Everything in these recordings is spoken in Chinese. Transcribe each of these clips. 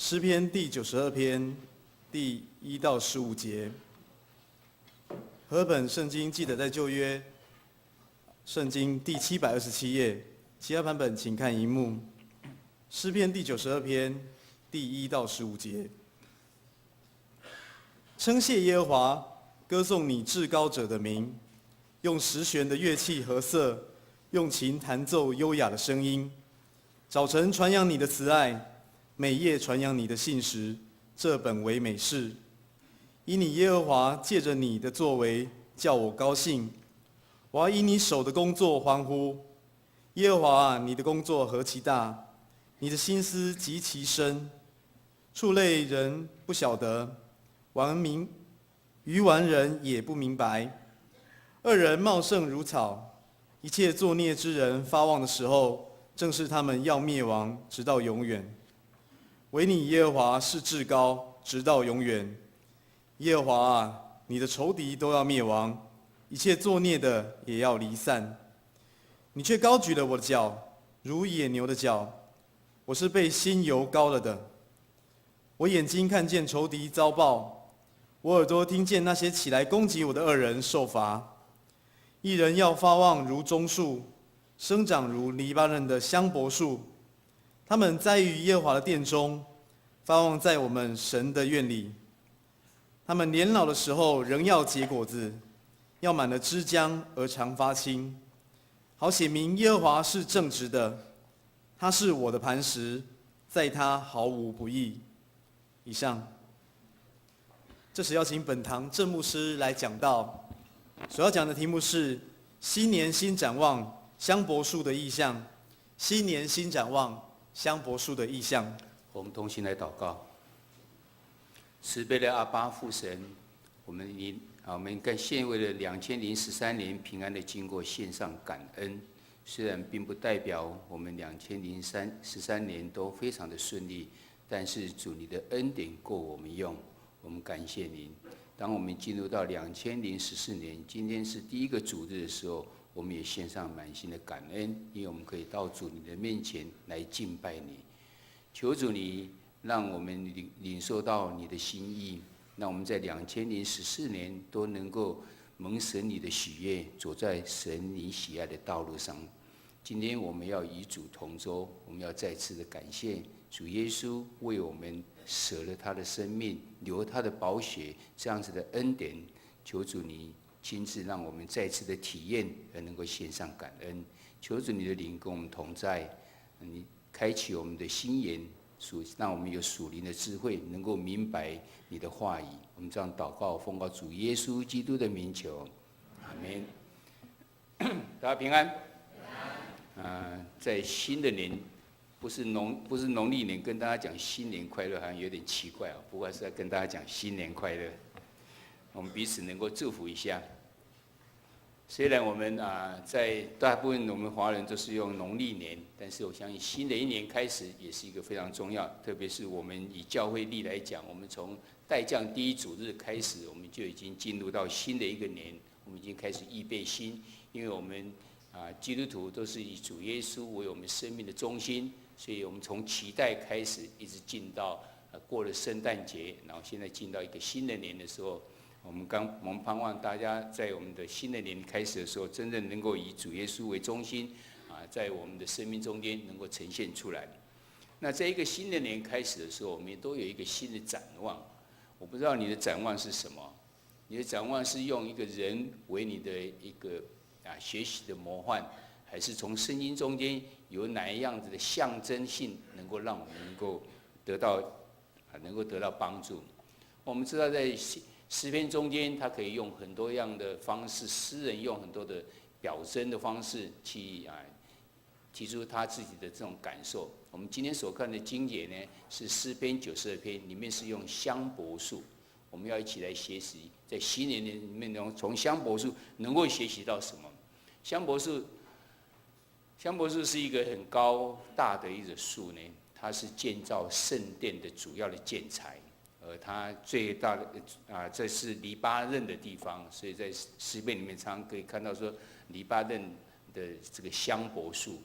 诗篇第92篇第1到15节。和本圣经记得在旧约圣经第727页，其他版本请看荧幕。诗篇第92篇第1到15节。称谢耶和华，歌颂你至高者的名，用十弦的乐器和瑟，用琴弹奏优雅的声音。早晨传扬你的慈爱，每夜传扬你的信实，这本为美事。因你耶和华借着你的作为叫我高兴，我要因你手的工作欢呼。耶和华啊，你的工作何其大，你的心思极其深，畜类人不晓得，愚顽人也不明白。恶人茂盛如草，一切作孽之人发旺的时候，正是他们要灭亡，直到永远。唯你耶和华是至高，直到永远。耶和华啊，你的仇敌都要灭亡，一切作孽的也要离散。你却高举了我的脚，如野牛的脚，我是被新油膏了的。我眼睛看见仇敌遭报，我耳朵听见那些起来攻击我的恶人受罚。一人要发旺如棕树，生长如黎巴嫩的香柏树。他们栽于耶和华的殿中，发旺在我们神的院里。他们年老的时候仍要结果子，要满了枝浆而常发青，好显明耶和华是正直的，他是我的磐石，在他毫无不义。以上。这时邀请本堂郑牧师来讲道，所要讲的题目是新年新展望，香柏树的意象。新年新展望，香柏树的意象。我们同心来祷告。慈悲的阿爸父神，我们现为了2013年平安的经过献上感恩。虽然并不代表我们2013年都非常的顺利，但是主你的恩典够我们用，我们感谢您。当我们进入到2014年，今天是第一个主日的时候，我们也献上满心的感恩，因为我们可以到主你的面前来敬拜你。求主你让我们领受到你的心意，让我们在2014年都能够蒙神你的喜悦，走在神你喜爱的道路上。今天我们要与主同舟，我们要再次的感谢主耶稣为我们舍了他的生命，流他的宝血，这样子的恩典。求主你亲自让我们再次的体验，而能够献上感恩。求主你的灵跟我们同在，你开启我们的心眼，让我们有属灵的智慧，能够明白你的话语。我们这样祷告，奉告主耶稣基督的名求，阿们。大家平安。在新的年，不是农历年，跟大家讲新年快乐，好像有点奇怪啊。不过是要跟大家讲新年快乐，我们彼此能够祝福一下。虽然我们在大部分我们华人都是用农历年，但是我相信新的一年开始也是一个非常重要。特别是我们以教会历来讲，我们从代降第一主日开始，我们就已经进入到新的一个年，我们已经开始预备心，因为我们基督徒都是以主耶稣为我们生命的中心，所以我们从期待开始，一直进到过了圣诞节，然后现在进到一个新的年的时候。我们盼望大家在我们的新的年开始的时候，真正能够以主耶稣为中心，在我们的生命中间能够呈现出来。那在一个新的年开始的时候，我们也都有一个新的展望。我不知道你的展望是什么？你的展望是用一个人为你的一个学习的模范，还是从圣经中间有哪一样子的象征性，能够让我们能够得到帮助？我们知道在诗篇中间，他可以用很多样的方式，诗人用很多的表征的方式去提出他自己的这种感受。我们今天所看的经节呢，是诗篇92篇，里面是用香柏树。我们要一起来学习，在新年里面从香柏树能够学习到什么？香柏树是一个很高大的一个树呢，它是建造圣殿的主要的建材。它最大的这是黎巴嫩的地方，所以在诗篇里面常常可以看到说黎巴嫩的这个香柏树。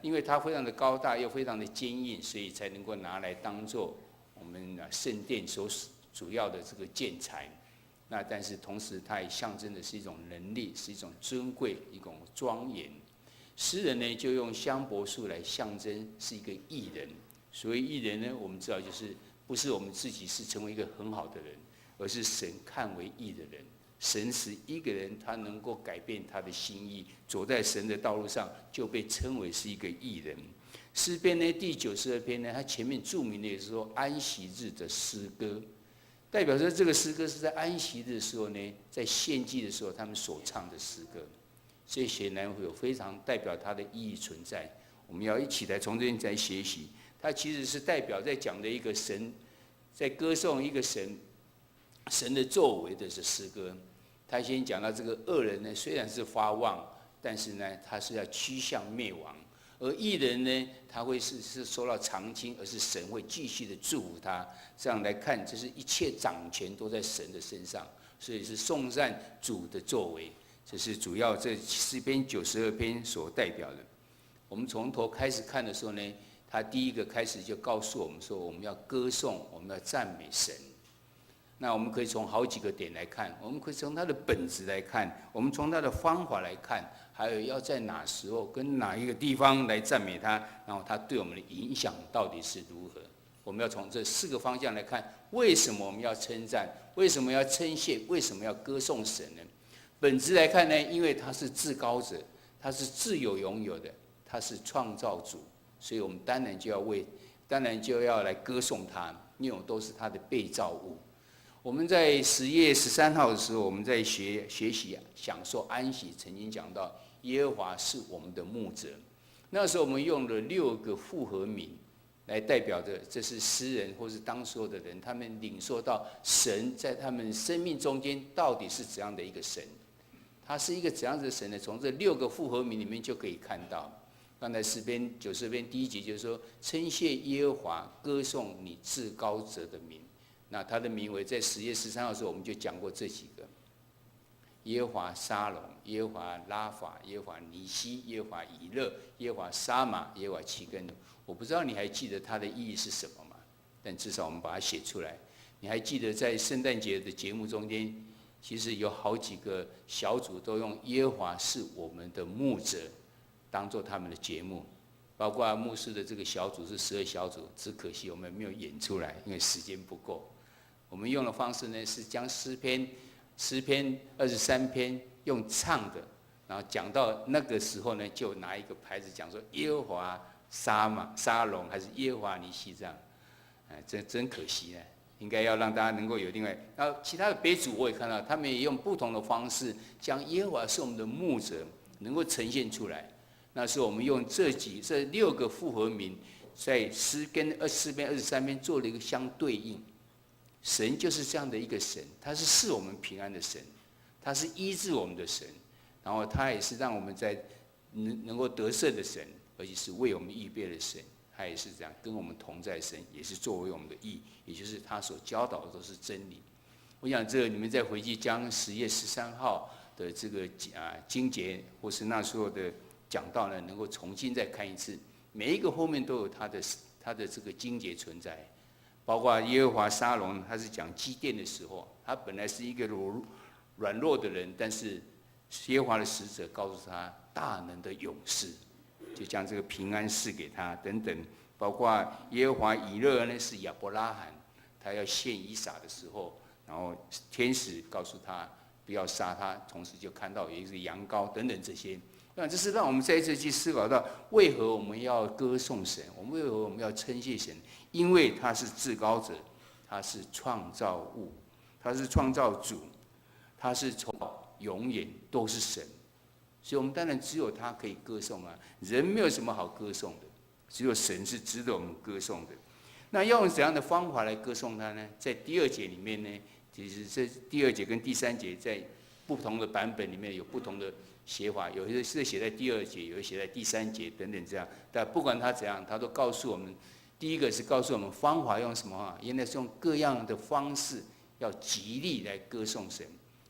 因为它非常的高大又非常的坚硬，所以才能够拿来当做我们圣殿所主要的这个建材。那但是同时，它也象征的是一种能力，是一种尊贵，一种庄严。诗人呢，就用香柏树来象征是一个义人。所谓义人呢，我们知道就是不是我们自己是成为一个很好的人，而是神看为义的人。神使一个人他能够改变他的心意，走在神的道路上，就被称为是一个义人。诗篇呢第92篇呢，它前面注明的也是说安息日的诗歌，代表说这个诗歌是在安息日的时候呢，在献祭的时候他们所唱的诗歌，所以显然会有非常代表它的意义存在。我们要一起来从这边来学习。它其实是代表在讲的一个神，在歌颂一个神的作为的是诗歌。他先讲到这个恶人呢，虽然是发旺，但是呢，他是要趋向灭亡；而义人呢，他会是受到长青，而是神会继续的祝福他。这样来看，就是一切掌权都在神的身上，所以是颂赞主的作为。这是主要这诗篇92篇所代表的。我们从头开始看的时候呢，他第一个开始就告诉我们说，我们要歌颂，我们要赞美神。那我们可以从好几个点来看，我们可以从他的本质来看，我们从他的方法来看，还有要在哪时候跟哪一个地方来赞美他，然后他对我们的影响到底是如何。我们要从这4个方向来看，为什么我们要称赞，为什么要称谢，为什么要歌颂神呢？本质来看呢，因为他是至高者，他是自有拥有的，他是创造主。所以我们当然就要来歌颂他，因为我们都是他的被造物。我们在10月13号的时候，我们在学习享受安息，曾经讲到耶和华是我们的牧者。那时候我们用了6个复合名来代表着，这是诗人或是当时候的人，他们领受到神在他们生命中间到底是怎样的一个神，他是一个怎样的神呢？从这6个复合名里面就可以看到。刚才诗篇90篇第1节就是说，称谢耶和华，歌颂你至高者的名。那他的名为在10月13号的时候，我们就讲过这几个：耶和华沙龙、耶和华拉法、耶和华尼西、耶和华以勒、耶和华沙玛、耶和华齐根。我不知道你还记得它的意义是什么吗？但至少我们把它写出来。你还记得在圣诞节的节目中间，其实有好几个小组都用耶和华是我们的牧者当做他们的节目，包括牧师的这个小组是12小组，只可惜我们没有演出来，因为时间不够。我们用的方式呢，是将诗篇23篇用唱的，然后讲到那个时候呢，就拿一个牌子讲说耶和华沙龙还是耶和华尼西这样，真可惜呢，应该要让大家能够有另外。然后其他的别组我也看到，他们也用不同的方式将耶和华是我们的牧者能够呈现出来。那是我们用这6个复合名，在诗跟24篇、23篇做了一个相对应。神就是这样的一个神，他是赐我们平安的神，他是医治我们的神，然后他也是让我们在能够得胜的神，而且是为我们预备的神，他也是这样跟我们同在神，也是作为我们的义，也就是他所教导的都是真理。我想这个你们再回去将10月13号的这个经节，或是那时候的讲道呢，能够重新再看一次，每一个后面都有他的这个经节存在。包括耶和华沙龙，他是讲基甸的时候，他本来是一个软弱的人，但是耶和华的使者告诉他大能的勇士，就将这个平安赐给他等等。包括耶和华以勒呢，是亚伯拉罕，他要献以撒的时候，然后天使告诉他不要杀他，同时就看到有一个羊羔等等这些。那这是让我们再一次去思考到，为何我们要歌颂神？为何我们要称谢神？因为他是至高者，他是创造物，他是创造主，他是从永远都是神，所以我们当然只有他可以歌颂啊。人没有什么好歌颂的，只有神是值得我们歌颂的。那要用怎样的方法来歌颂他呢？在第2节里面呢，其实这第2节跟第3节在不同的版本里面有不同的写法，有些是写在第2节，有些写在第3节等等这样。但不管他怎样，他都告诉我们，第一个是告诉我们方法用什么啊？原来是用各样的方式，要极力来歌颂神。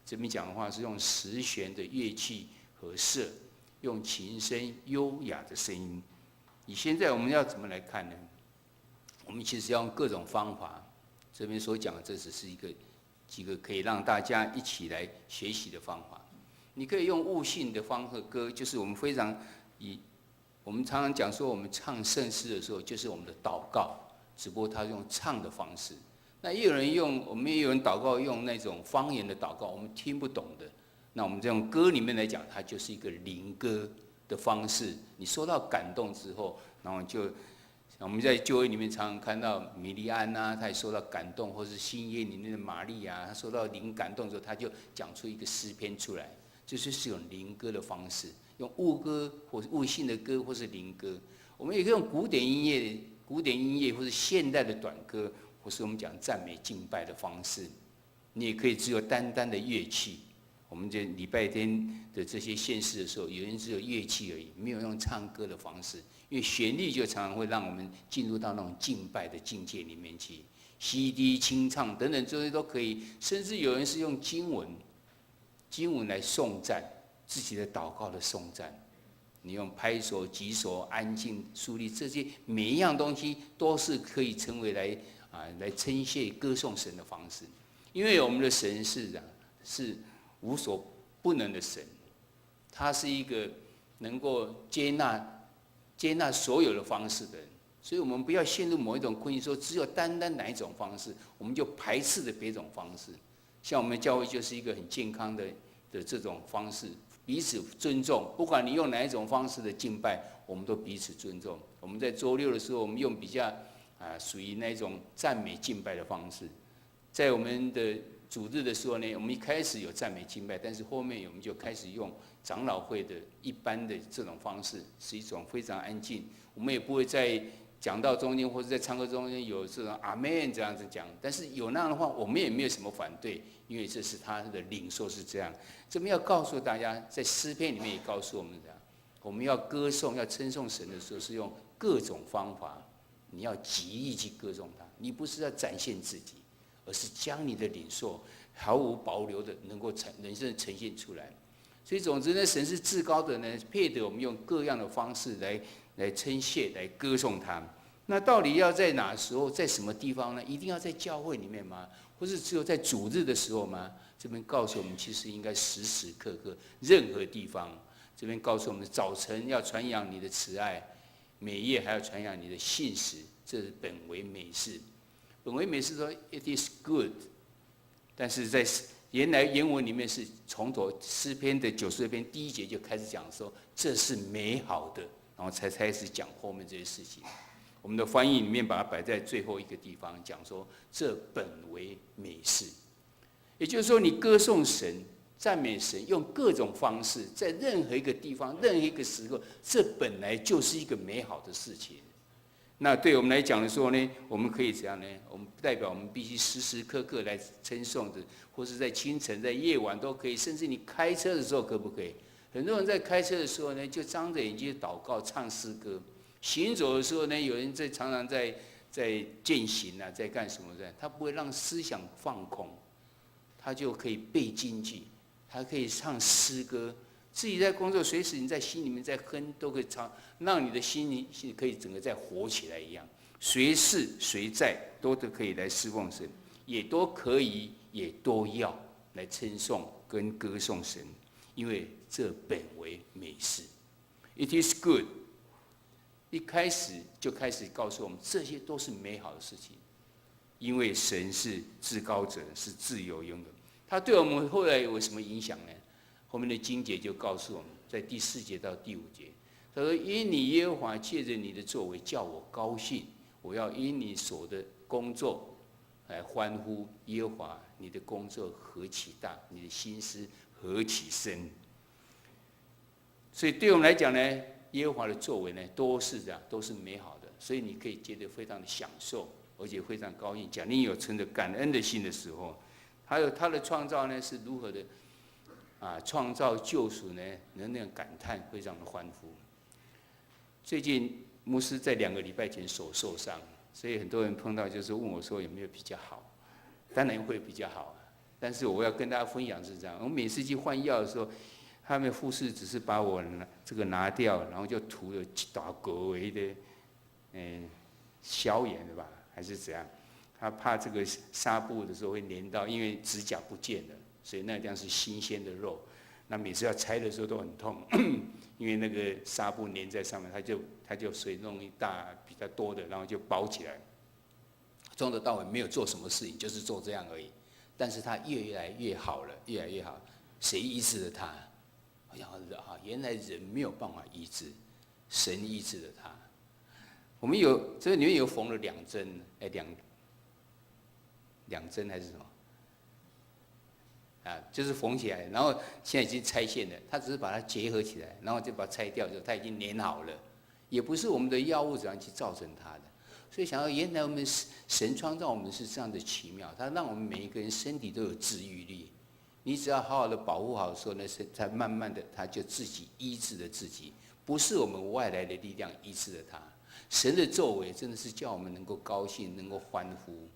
这边讲的话是用10弦的乐器和瑟，用琴声优雅的声音。以现在我们要怎么来看呢？我们其实要用各种方法。这边所讲的，这只是几个可以让大家一起来学习的方法。你可以用悟性的方和歌，就是我们我们常常讲说，我们唱圣诗的时候，就是我们的祷告，只不过他用唱的方式。那我们也有人祷告用那种方言的祷告，我们听不懂的。那我们这种歌里面来讲，它就是一个灵歌的方式。你受到感动之后，然后我们在旧约里面常常看到米利安啊，他也受到感动，或是新约里面的玛利亚，他受到灵感动之后，他就讲出一个诗篇出来，这就是用灵歌的方式。用悟歌或是悟性的歌，或是灵歌，我们也可以用古典音乐或是现代的短歌，或是我们讲赞美敬拜的方式。你也可以只有单单的乐器。我们这礼拜天的这些献诗的时候，有人只有乐器而已，没有用唱歌的方式，因为旋律就常常会让我们进入到那种敬拜的境界里面去。CD 清唱等等这些都可以，甚至有人是用经文来颂赞。自己的祷告的颂赞，你用拍手、举手、安静、肃立，这些每一样东西都是可以成为来称谢、歌颂神的方式。因为我们的神是无所不能的神，他是一个能够接纳所有的方式的人，所以我们不要陷入某一种困境，说只有单哪一种方式，我们就排斥的别种方式。像我们教会就是一个很健康的这种方式。彼此尊重，不管你用哪一种方式的敬拜，我们都彼此尊重。我们在周六的时候，我们用比较属于那种赞美敬拜的方式。在我们的主日的时候呢，我们一开始有赞美敬拜，但是后面我们就开始用长老会的一般的这种方式，是一种非常安静。我们也不会在讲道中间或者在唱歌中间有这种阿门这样子讲，但是有那样的话，我们也没有什么反对，因为这是他的领受是这样。这边要告诉大家，在诗篇里面也告诉我们的，我们要歌颂、要称颂神的时候，是用各种方法。你要极力去歌颂他，你不是要展现自己，而是将你的领受毫无保留的能够人生呈现出来。所以总之呢，神是至高的呢，配得我们用各样的方式来称谢、来歌颂他。那到底要在哪时候、在什么地方呢？一定要在教会里面吗？或是只有在主日的时候吗？这边告诉我们，其实应该时时刻刻，任何地方。这边告诉我们，早晨要传扬你的慈爱，每夜还要传扬你的信实，这是本为美事。本为美事说 "It is good"， 但是在原文里面是从头诗篇的92篇第1节就开始讲说，这是美好的，然后才开始讲后面这些事情。我们的翻译里面把它摆在最后一个地方，讲说这本为美事。也就是说，你歌颂神、赞美神，用各种方式，在任何一个地方、任何一个时候，这本来就是一个美好的事情。那对我们来讲的时候呢，我们可以怎样呢？我们代表我们必须时时刻刻来称颂的，或是在清晨、在夜晚都可以，甚至你开车的时候可不可以？很多人在开车的时候呢，就张着眼睛祷告、唱诗歌；行走的时候呢，有人常常在健行啊，在干什么的？他不会让思想放空。他就可以背经句，他可以唱诗歌，自己在工作，随时你在心里面在哼，都可以唱，让你的心里可以整个在活起来一样。随时随在都可以来侍奉神，也都可以，也都要来称颂跟歌颂神，因为这本为美事。It is good。一开始就开始告诉我们，这些都是美好的事情。因为神是至高者，是自由拥有。他对我们后来有什么影响呢？后面的经节就告诉我们，在第4节到第5节，他说：“因你耶和华借着你的作为叫我高兴，我要因你所的工作来欢呼。耶和华，你的工作何其大，你的心思何其深。”所以对我们来讲呢，耶和华的作为呢，都是这样，都是美好的，所以你可以觉得非常的享受。而且非常高兴，讲你有存着感恩的心的时候，还有他的创造呢是如何的创造救赎呢？能那样感叹，非常的欢呼。最近牧师在2个礼拜前手受伤，所以很多人碰到就是问我说有没有比较好？当然会比较好，但是我要跟大家分享是这样：我每次去换药的时候，他们护士只是把我这个拿掉，然后就涂了一大格围的，消炎的吧，还是怎样？他怕这个纱布的时候会粘到，因为指甲不见了，所以那地方是新鲜的肉。那每次要拆的时候都很痛，因为那个纱布粘在上面，他就所以弄一大比较多的，然后就包起来。从头到尾没有做什么事情，就是做这样而已。但是他越来越好了，越来越好。谁医治了他？我想啊，原来人没有办法医治，神医治了他。我们有这个里面有缝了2针，两针还是什么？啊，就是缝起来，然后现在已经拆线了。他只是把它结合起来，然后就把它拆掉，就它已经粘好了。也不是我们的药物怎样去造成它的。所以想要原来我们神创造我们是这样的奇妙，他让我们每一个人身体都有治愈力。你只要好好的保护好的时候呢，才慢慢的他就自己医治了自己，不是我们外来的力量医治了他。神的作为真的是叫我们能够高兴，能够欢呼。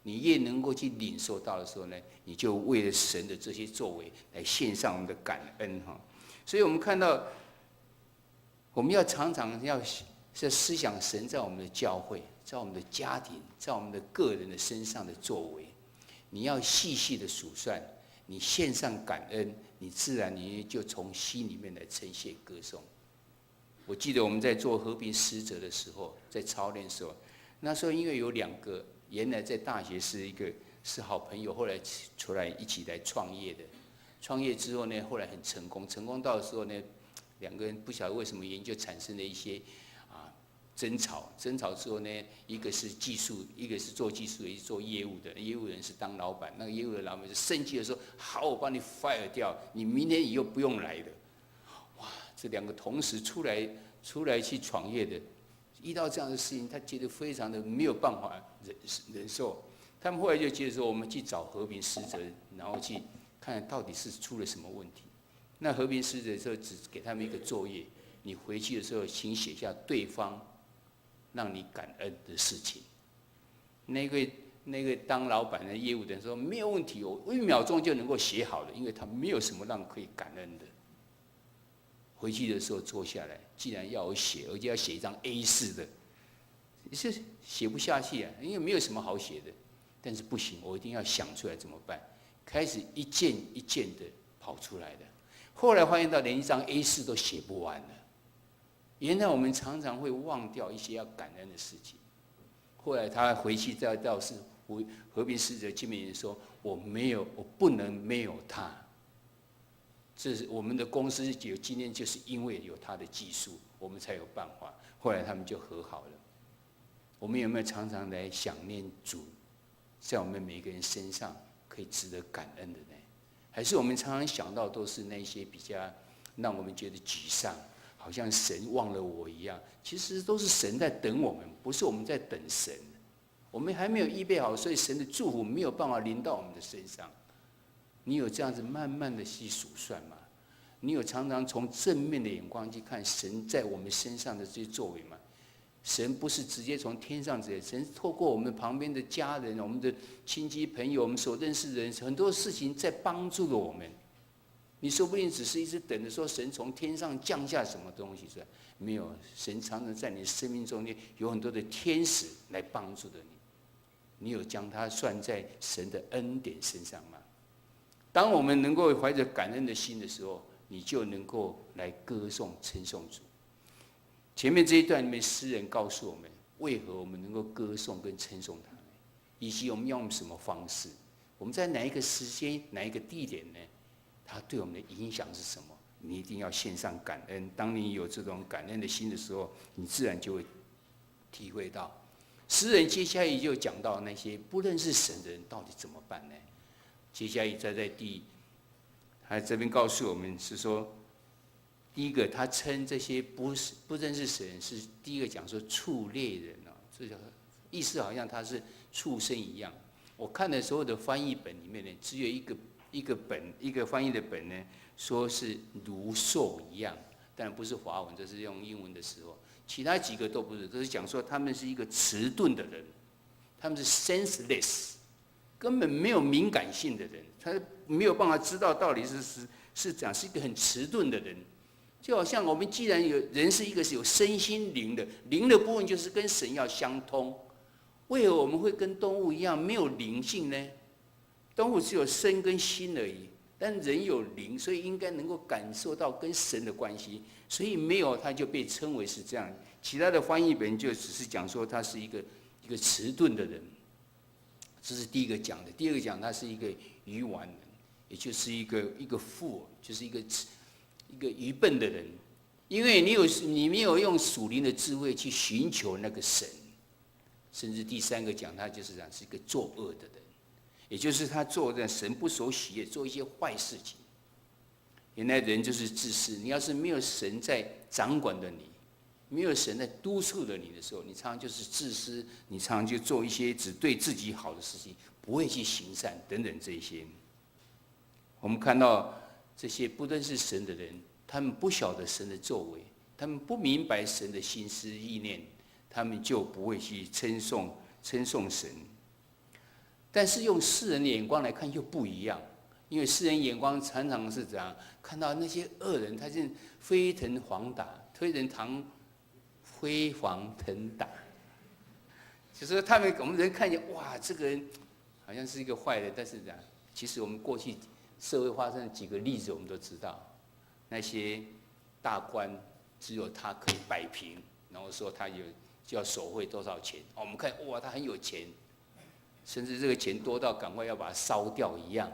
你越能够去领受到的时候呢，你就为了神的这些作为来献上我们的感恩哈。所以我们看到，我们要常常要思想神在我们的教会，在我们的家庭，在我们的个人的身上的作为。你要细细的数算，你献上感恩，你自然你就从心里面来称谢歌颂。我记得我们在做和平使者的时候，在操练的时候，那时候因为有2个原来在大学是好朋友，后来出来一起来创业的。创业之后呢，后来很成功，成功到的时候呢，2个人不晓得为什么原因就产生了一些争吵。争吵之后呢，一个是技术，一个是做技术，一个是做业务的。业务人是当老板，那个业务的老板就生气的说：“好，我把你 fire 掉，你明天以后不用来了。”哇，这2个同时出来去创业的，遇到这样的事情，他觉得非常的没有办法忍受。他们后来就觉得说，我们去找和平使者，然后去看到底是出了什么问题。那和平使者的时候，只给他们一个作业，你回去的时候，请写下对方让你感恩的事情。那个当老板的业务的人说没有问题，我1秒钟就能够写好了，因为他没有什么让可以感恩的。回去的时候坐下来，既然要我写，而且要写一张 A4 的，是写不下去啊，因为没有什么好写的。但是不行，我一定要想出来怎么办？开始一件一件的跑出来的。后来发现到连一张 A4 都写不完了。原来我们常常会忘掉一些要感恩的事情。后来他回去再到和平使者见面说：“我不能没有他。”这是我们的公司有今天，就是因为有他的技术，我们才有办法。后来他们就和好了。我们有没有常常来想念主，在我们每个人身上可以值得感恩的呢？还是我们常常想到都是那些比较让我们觉得沮丧，好像神忘了我一样？其实都是神在等我们，不是我们在等神。我们还没有预备好，所以神的祝福没有办法临到我们的身上。你有这样子慢慢的去数算吗？你有常常从正面的眼光去看神在我们身上的这些作为吗？神不是直接从天上直接，神透过我们旁边的家人、我们的亲戚朋友、我们所认识的人，很多事情在帮助了我们。你说不定只是一直等着说神从天上降下什么东西出来，没有，神常常在你生命中间有很多的天使来帮助着你。你有将它算在神的恩典身上吗？当我们能够怀着感恩的心的时候，你就能够来歌颂称颂主。前面这一段里面，诗人告诉我们，为何我们能够歌颂跟称颂他，以及我们要用什么方式，我们在哪一个时间、哪一个地点呢？它对我们的影响是什么？你一定要献上感恩。当你有这种感恩的心的时候，你自然就会体会到。诗人接下来就讲到那些不认识神的人到底怎么办呢？接下来他这边告诉我们是说，第一个他称这些不认识神是第一个讲说畜类人哦，这意思好像他是畜生一样。我看的所有的翻译本里面呢，只有一个翻译的本呢，说是如兽一样，当然不是华文，这是用英文的时候。其他几个都不是，都是讲说他们是一个迟钝的人，他们是 senseless， 根本没有敏感性的人，他没有办法知道到底是讲是一个很迟钝的人。就好像我们既然人是一个是有身心灵的，灵的部分就是跟神要相通。为何我们会跟动物一样没有灵性呢？动物只有身跟心而已，但人有灵，所以应该能够感受到跟神的关系。所以没有，他就被称为是这样。其他的翻译本就只是讲说他是一个迟钝的人，这是第一个讲的。第二个讲他是一个愚顽人，也就是一个fool，就是一个愚笨的人。因为你没有用属灵的智慧去寻求那个神。甚至第三个讲他就是讲是一个作恶的人，也就是他做的神不所喜悦，做一些坏事情。原来人就是自私，你要是没有神在掌管的你，没有神在督促着你的时候，你常常就是自私，你常常就做一些只对自己好的事情，不会去行善等等这些。我们看到这些不认识神的人，他们不晓得神的作为，他们不明白神的心思意念，他们就不会去称颂神。但是用世人的眼光来看又不一样，因为世人眼光常常是怎样看到那些恶人，他是飞腾黄打，飞黄腾达，就是他们我们人看见哇，这个人好像是一个坏人，但是怎样？其实我们过去社会发生的几个例子，我们都知道，那些大官只有他可以摆平，然后说他就要手绘多少钱，我们看哇，他很有钱。甚至这个钱多到赶快要把它烧掉一样，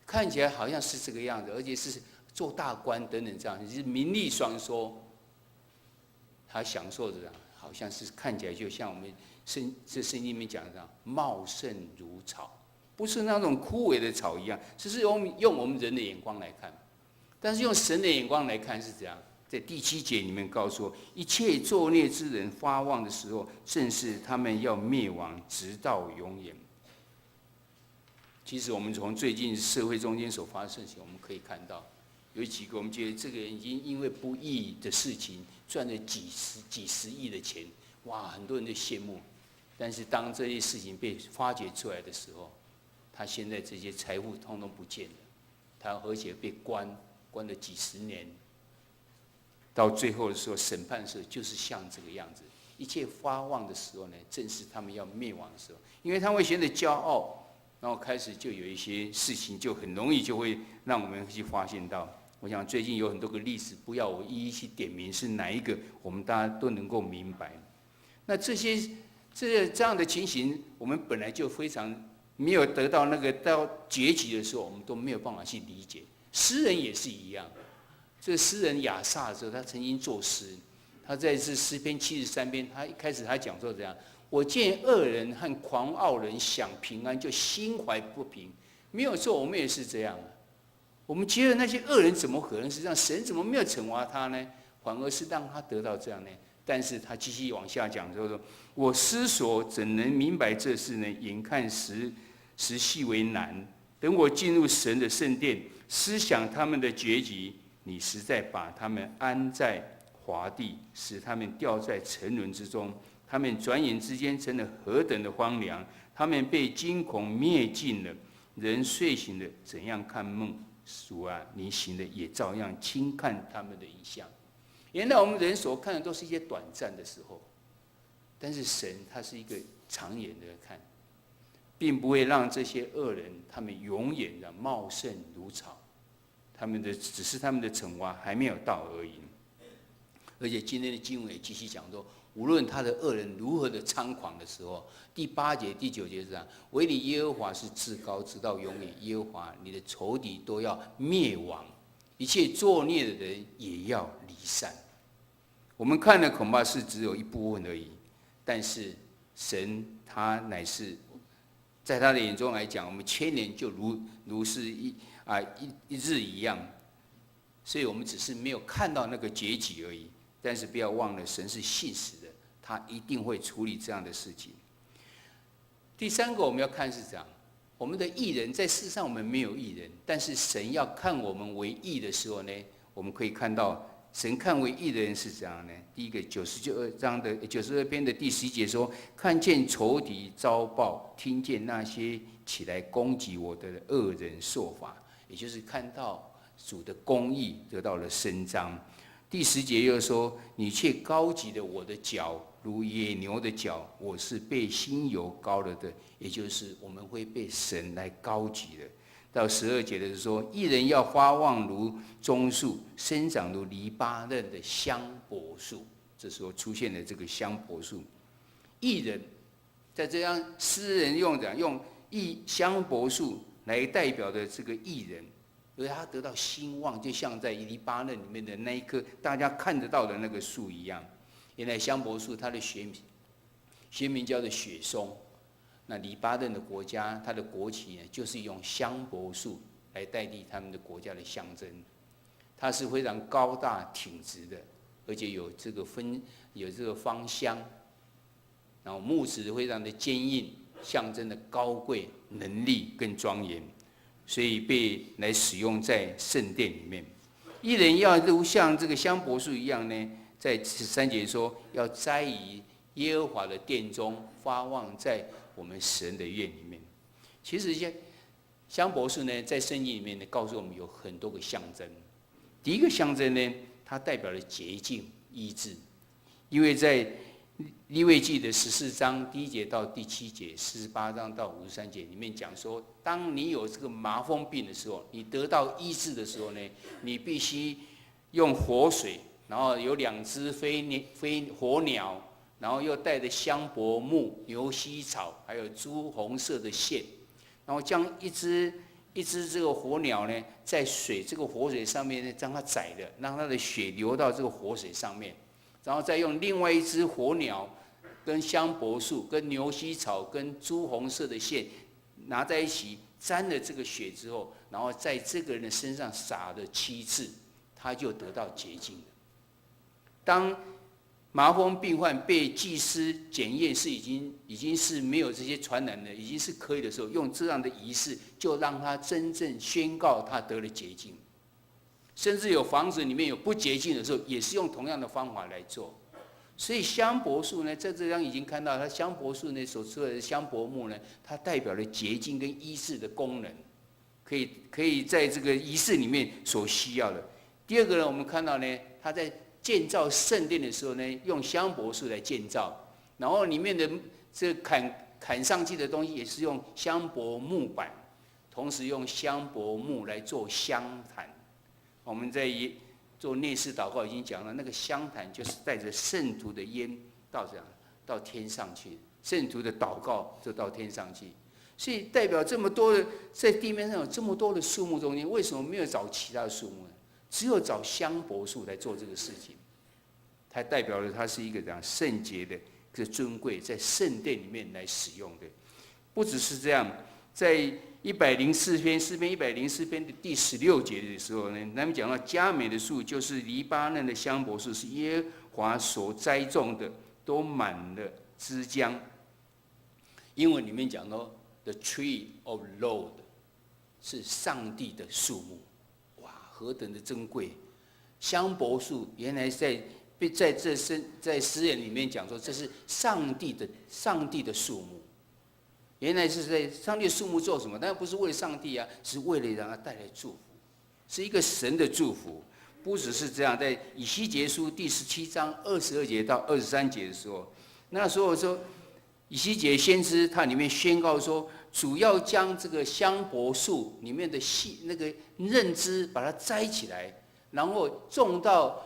看起来好像是这个样子，而且是做大官等等这样，就是名利双收。他享受着，好像是看起来就像我们圣经里面讲的这样，茂盛如草，不是那种枯萎的草一样，只是用我们人的眼光来看，但是用神的眼光来看是怎样？在第7节里面告诉我，一切作孽之人发旺的时候，正是他们要灭亡，直到永远。其实我们从最近社会中间所发生的事情，我们可以看到，有几个我们觉得这个人已经因为不义的事情赚了几十亿的钱，哇，很多人都羡慕。但是当这些事情被发掘出来的时候，他现在这些财富通通不见了，他而且被关了几十年。到最后的时候，审判的时候就是像这个样子。一切发旺的时候呢，正是他们要灭亡的时候，因为他们会显得骄傲，然后开始就有一些事情就很容易就会让我们去发现到。我想最近有很多个例子，不要我一一去点名是哪一个，我们大家都能够明白。那这样的情形，我们本来就非常没有得到那个到结局的时候，我们都没有办法去理解。诗人也是一样。这个诗人亚萨的时候，他曾经作诗，他在诗篇73篇，他一开始他讲说怎样？我见恶人和狂傲人享平安，就心怀不平。没有错，我们也是这样。我们觉得那些恶人怎么可能是这样？神怎么没有惩罚他呢？反而是让他得到这样呢？但是他继续往下讲说：我思索怎能明白这事呢？眼看时细为难。等我进入神的圣殿，思想他们的结局。你实在把他们安在华地，使他们掉在沉沦之中。他们转眼之间成了何等的荒凉！他们被惊恐灭尽了。人睡醒了，怎样看梦？主啊，你醒了也照样轻看他们的影像。原来我们人所看的都是一些短暂的时候，但是神他是一个长远的看，并不会让这些恶人他们永远的茂盛如草。只是他们的惩罚还没有到而已。而且今天的经文也继续讲说，无论他的恶人如何的猖狂的时候，第8节、第9节是这样：唯你耶和华是至高，直到永远。耶和华，你的仇敌都要灭亡，一切作孽的人也要离散。我们看的恐怕是只有一部分而已，但是神他乃是在他的眼中来讲，我们千年就如是一日一样，所以我们只是没有看到那个结局而已。但是不要忘了，神是信实的，他一定会处理这样的事情。第三个我们要看是这样，我们的义人在世上我们没有义人，但是神要看我们为义的时候呢，我们可以看到神看为义的人是怎样呢？第一个92篇的第11节说：看见仇敌遭报，听见那些起来攻击我的恶人受罚。也就是看到主的公义得到了伸张。第10节又说：“你却高举了我的脚，如野牛的脚，我是被新油膏了的。”也就是我们会被神来高举的。到12节的是说：“义人要发旺如棕树，生长如黎巴嫩的香柏树。”这时候出现了这个香柏树。义人在这样诗人用香柏树来代表的这个义人，而他得到兴旺，就像在黎巴嫩里面的那一棵大家看得到的那个树一样。原来香柏树它的学名叫做雪松。那黎巴嫩的国家，它的国旗呢，就是用香柏树来代替他们的国家的象征。它是非常高大挺直的，而且有这个芳香，然后木质非常的坚硬，象征的高贵、能力跟庄严，所以被来使用在圣殿里面。义人要如像这个香柏树一样呢，在13节说要栽于耶和华的殿中，发旺在我们神的院里面。其实香柏树呢，在圣经里面呢，告诉我们有很多个象征。第一个象征呢，它代表了洁净、医治，因为在利未记的14章1节到第7节，48章到53节里面讲说，当你有这个麻风病的时候，你得到医治的时候呢，你必须用活水，然后有2只火鸟，然后又带着香柏木、牛膝草，还有朱红色的线，然后将一只这个火鸟呢，在这个活水上面呢，将它宰了，让它的血流到这个活水上面，然后再用另外一只火鸟跟香柏树、跟牛膝草、跟朱红色的线拿在一起，沾了这个血之后，然后在这个人的身上撒了7次，他就得到洁净了。当麻风病患被祭司检验是已经是没有这些传染的，已经是可以的时候，用这样的仪式就让他真正宣告他得了洁净。甚至有房子里面有不洁净的时候，也是用同样的方法来做。所以香柏树呢，在这张已经看到，它香柏树呢所出来的香柏木呢，它代表了洁净跟医治的功能，可以在这个仪式里面所需要的。第二个呢，我们看到呢，它在建造圣殿的时候呢，用香柏树来建造，然后里面的这砍上去的东西也是用香柏木板，同时用香柏木来做香坛。我们在做内室祷告已经讲了，那个香坛就是带着圣徒的烟到天上去，圣徒的祷告就到天上去。所以代表这么多的，在地面上有这么多的树木中间，为什么没有找其他的树木呢？只有找香柏树来做这个事情，它代表了它是一个这样圣洁的、这尊贵，在圣殿里面来使用的。不只是这样，在104篇诗篇104篇的第16节的时候呢，他们讲到佳美的树就是黎巴嫩的香柏树，是耶和华所栽种的，都满了枝浆。英文里面讲到 The tree of Lord 是上帝的树木。何等的珍贵！香柏树原来在诗人里面讲说，这是上帝的树木。原来是在上帝的树木做什么？当然不是为了上帝啊，是为了让他带来祝福，是一个神的祝福。不只是这样，在以西结书第17章22节到23节的时候，那时候说以西结先知他里面宣告说，主要将这个香柏树里面的那个嫩枝把它摘起来，然后种到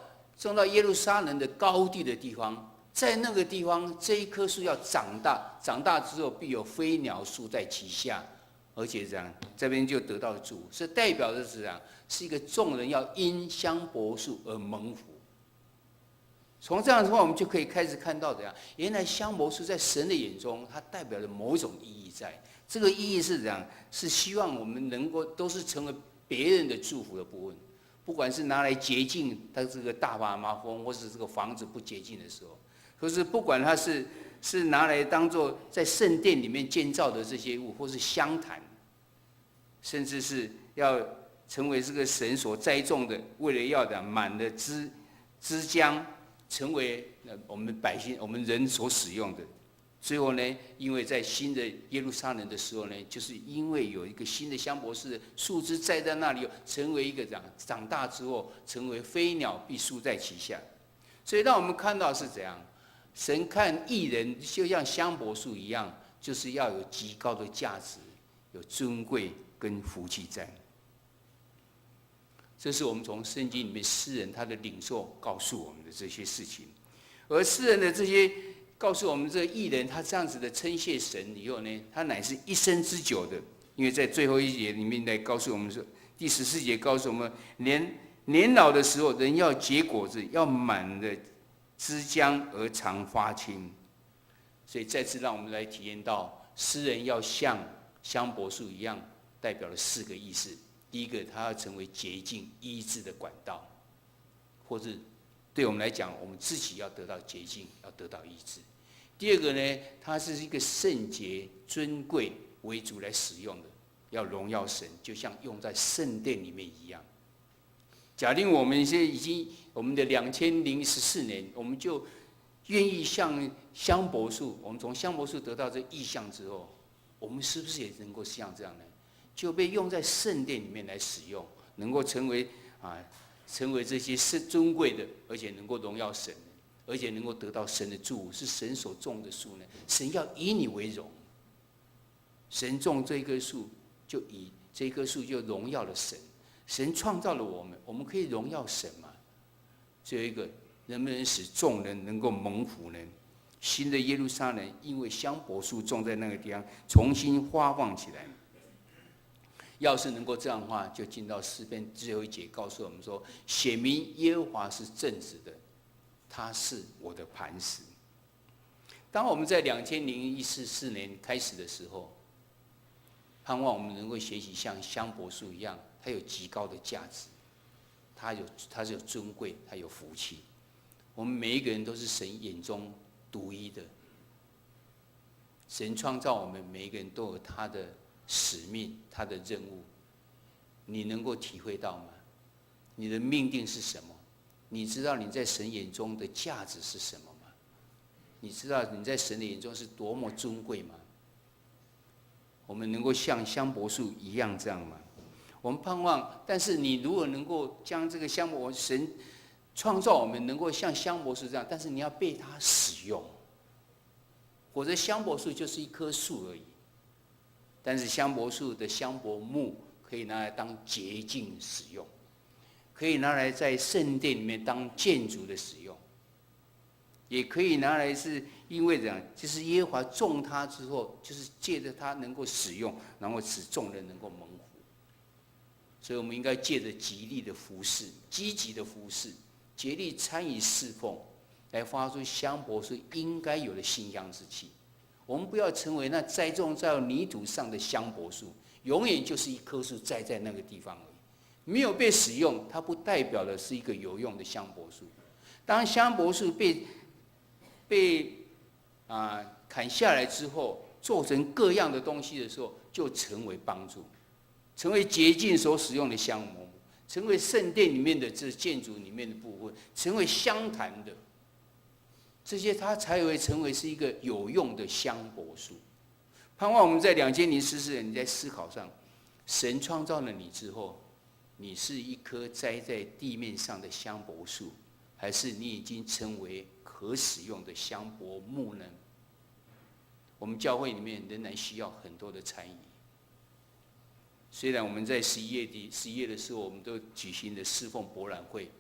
耶路撒冷的高地的地方，在那个地方这一棵树要长大，长大之后必有飞鸟住在其下，而且这样这边就得到了祝福，是代表的是这样，是一个众人要因香柏树而蒙福。从这样的话，我们就可以开始看到怎样，原来香柏树在神的眼中，它代表了某种意义在。这个意义是怎样？是希望我们能够都是成为别人的祝福的部分，不管是拿来洁净它这个大麻风，或是这个房子不洁净的时候，可是不管它是拿来当做在圣殿里面建造的这些物，或是香坛，甚至是要成为这个神所栽种的，为了要的满的枝浆，成为我们百姓、我们人所使用的，最后呢，因为在新的耶路撒冷的时候呢，就是因为有一个新的香柏树的树枝栽在那里，成为一个长大之后，成为飞鸟必宿在其下。所以让我们看到是怎样，神看义人就像香柏树一样，就是要有极高的价值，有尊贵跟福气在。这是我们从圣经里面诗人他的领受告诉我们的这些事情，而诗人的这些告诉我们，这个义人他这样子的称谢神以后呢，他乃是一生之久的。因为在最后一节里面来告诉我们说，第14节告诉我们，年老的时候，人要结果子，要满的枝浆而常发青。所以再次让我们来体验到，诗人要像香柏树一样，代表了4个意思。第一个，他要成为洁净医治的管道，或是对我们来讲，我们自己要得到洁净，要得到医治。第二个呢，它是一个圣洁、尊贵为主来使用的，要荣耀神，就像用在圣殿里面一样。假定我们现在已经我们的2014年，我们就愿意像香柏树，我们从香柏树得到这意象之后，我们是不是也能够像这样呢？就被用在圣殿里面来使用，能够成为这些是尊贵的，而且能够荣耀神，而且能够得到神的祝福，是神所种的树呢。神要以你为荣，神种这棵树，就以这棵树就荣耀了神。神创造了我们，我们可以荣耀神嘛？最后一个，能不能使众人能够蒙福呢？新的耶路撒冷因为香柏树种在那个地方，重新发放起来。要是能够这样的话，就进到诗篇最后一节，告诉我们说：显明耶和华是正直的，他是我的磐石。当我们在2014年开始的时候，盼望我们能够学习像香柏树一样，它有极高的价值，它是有尊贵，它有福气。我们每一个人都是神眼中独一的，神创造我们每一个人都有他的使命，他的任务。你能够体会到吗？你的命定是什么？你知道你在神眼中的价值是什么吗？你知道你在神的眼中是多么尊贵吗？我们能够像香柏树一样这样吗？我们盼望，但是你如果能够将这个香柏，神创造我们能够像香柏树这样，但是你要被它使用，否则香柏树就是一棵树而已。但是香柏树的香柏木可以拿来当洁净使用，可以拿来在圣殿里面当建筑的使用，也可以拿来是因为这样，就是耶和华种它之后，就是借着它能够使用，然后使众人能够蒙福。所以我们应该借着极力的服事，积极的服事，竭力参与侍奉，来发出香柏树应该有的馨香之气。我们不要成为那栽种在泥土上的香柏树，永远就是一棵树栽在那个地方而已，没有被使用，它不代表的是一个有用的香柏树。当香柏树被砍下来之后，做成各样的东西的时候，就成为帮助，成为洁净所使用的香柏，成为圣殿里面的这建筑里面的部分，成为香坛的。这些它才会成为是一个有用的香柏树。盼望我们在2014年，你在思考上，神创造了你之后，你是一棵栽在地面上的香柏树，还是你已经成为可使用的香柏木呢？我们教会里面仍然需要很多的参与。虽然我们在11月的时候，我们都举行了侍奉博览会，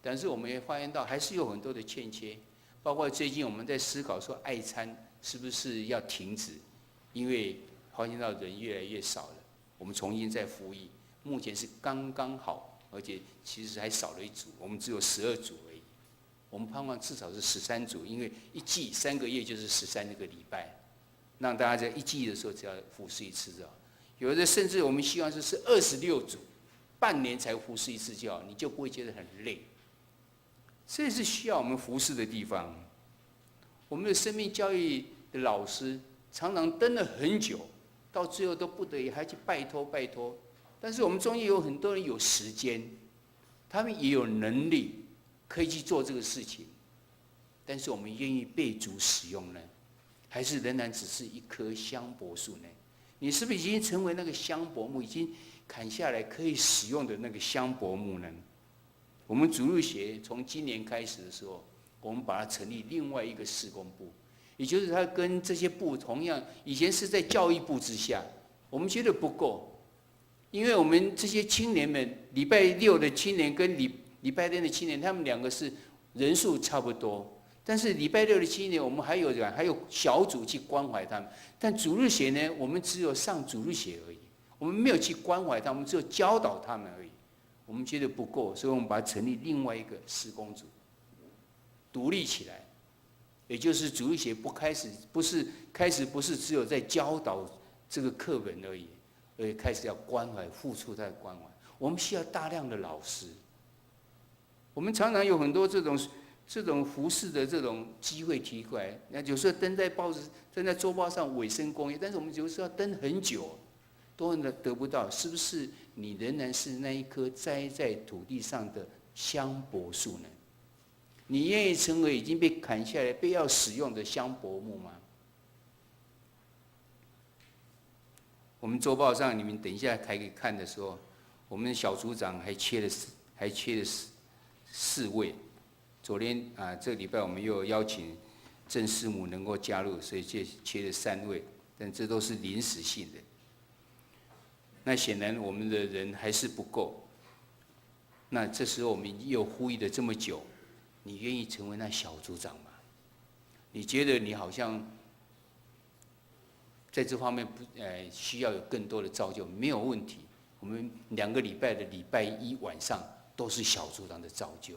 但是我们也发现到还是有很多的欠缺。包括最近我们在思考说，爱餐是不是要停止？因为发现到人越来越少了，我们重新再服役，目前是刚刚好，而且其实还少了一组，我们只有12组而已。我们盼望至少是13组，因为一季3个月就是13个礼拜，让大家在一季的时候只要服侍一次就好。有的甚至我们希望是26组，半年才服侍一次就好，你就不会觉得很累。这是需要我们服侍的地方。我们的生命教育的老师常常等了很久，到最后都不得已还去拜托。但是我们中间有很多人有时间，他们也有能力可以去做这个事情，但是我们愿意被主使用呢？还是仍然只是一棵香柏树呢？你是不是已经成为那个香柏木，已经砍下来可以使用的那个香柏木呢？我们主日学从今年开始的时候，我们把它成立另外一个事工部，也就是它跟这些部同样，以前是在教育部之下，我们觉得不够，因为我们这些青年们，礼拜六的青年跟礼拜天的青年，他们两个是人数差不多。但是礼拜六的青年，我们还有小组去关怀他们。但主日学呢，我们只有上主日学而已，我们没有去关怀他们，我们只有教导他们而已。我们觉得不够，所以我们把它成立另外一个事工组，独立起来。也就是主日学不是只有在教导这个课本而已，而且开始要关怀，付出他的关怀。我们需要大量的老师。我们常常有很多这种服侍的这种机会提出来，那有时候登在报纸、登在周报上委身公益，但是我们有时候要登很久，都得不到。是不是你仍然是那一棵栽在土地上的香柏树呢？你愿意成为已经被砍下来、被要使用的香柏木吗？我们周报上，你们等一下还可以看的时候，我们小组长还缺了4位。昨天这个礼拜我们又邀请郑师母能够加入，所以缺了3位，但这都是临时性的。那显然我们的人还是不够。那这时候我们又呼吁了这么久，你愿意成为那小组长吗？你觉得你好像在这方面需要有更多的造就，没有问题。我们2个礼拜的礼拜一晚上都是小组长的造就。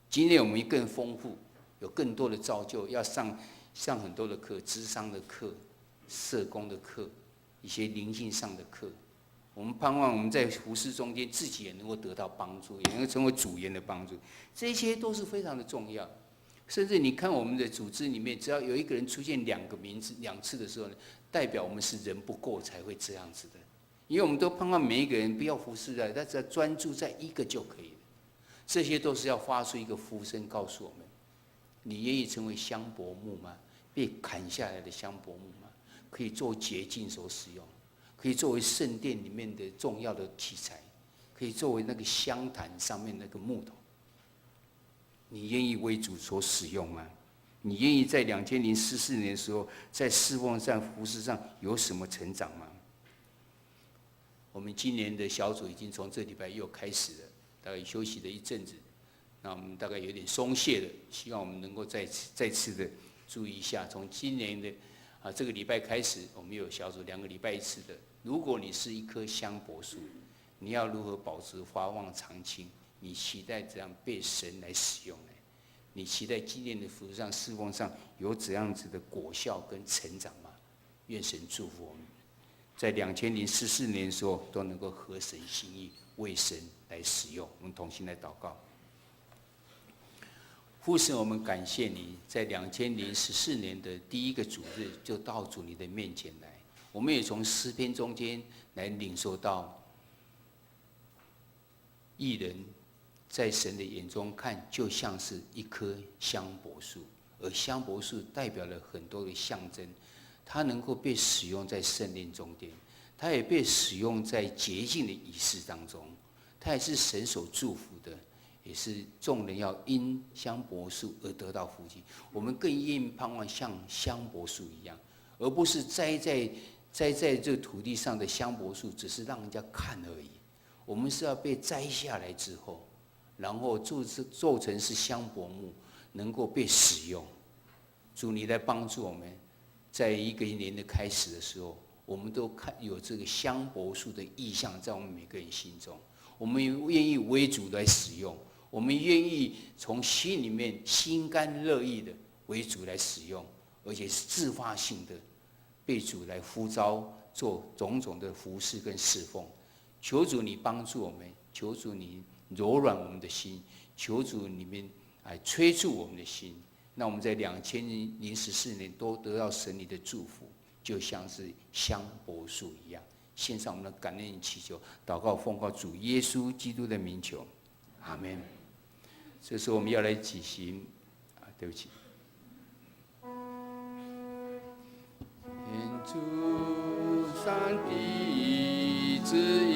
今天我们更丰富，有更多的造就，要上很多的课，諮商的课、社工的课，一些灵性上的课。我们盼望我们在服事中间自己也能够得到帮助，也能够成为组员的帮助，这些都是非常的重要。甚至你看我们的组织里面，只要有一个人出现2个名字2次的时候呢，代表我们是人不够才会这样子的。因为我们都盼望每一个人不要服侍他，他只要专注在一个就可以了。这些都是要发出一个呼声，告诉我们：你愿意成为香柏木吗？被砍下来的香柏木吗？可以做洁净所使用，可以作为圣殿里面的重要的器材，可以作为那个香坛上面那个木头。你愿意为主所使用吗？你愿意在2014年的时候，在侍奉上、服事上有什么成长吗？我们今年的小组已经从这礼拜又开始了。大概休息了一阵子，那我们大概有点松懈了，希望我们能够再次的注意一下。从今年的这个礼拜开始，我们有小组2个礼拜1次的。如果你是一棵香柏树，你要如何保持发旺常青？你期待怎样被神来使用呢？你期待今年的服事上、侍奉上有怎样子的果效跟成长吗？愿神祝福我们，在2014年的时候都能够合神心意，为神来使用。我们同心来祷告。父神，我们感谢你在2014年的第1个主日就到主你的面前来，我们也从诗篇中间来领受到，义人在神的眼中看就像是一棵香柏树，而香柏树代表了很多的象征，它能够被使用在圣殿中间，它也被使用在洁净的仪式当中，它也是神所祝福的，也是众人要因香柏树而得到福气。我们更愿意盼望像香柏树一样，而不是栽在这土地上的香柏树，只是让人家看而已。我们是要被摘下来之后，然后做成是香柏木，能够被使用。主，你来帮助我们，在一个年的开始的时候，我们都有这个香柏树的意象在我们每个人心中。我们愿意为主来使用，我们愿意从心里面心甘乐意的为主来使用，而且是自发性的被主来呼召做种种的服事跟侍奉。求主你帮助我们，求主你柔软我们的心，求主你们催促我们的心，那我们在2014年都得到神你的祝福，就像是香柏树一样。献上我们的感恩祈求，祷告奉靠主耶稣基督的名求，阿们。这时候我们要来举行对不起。主上帝旨意。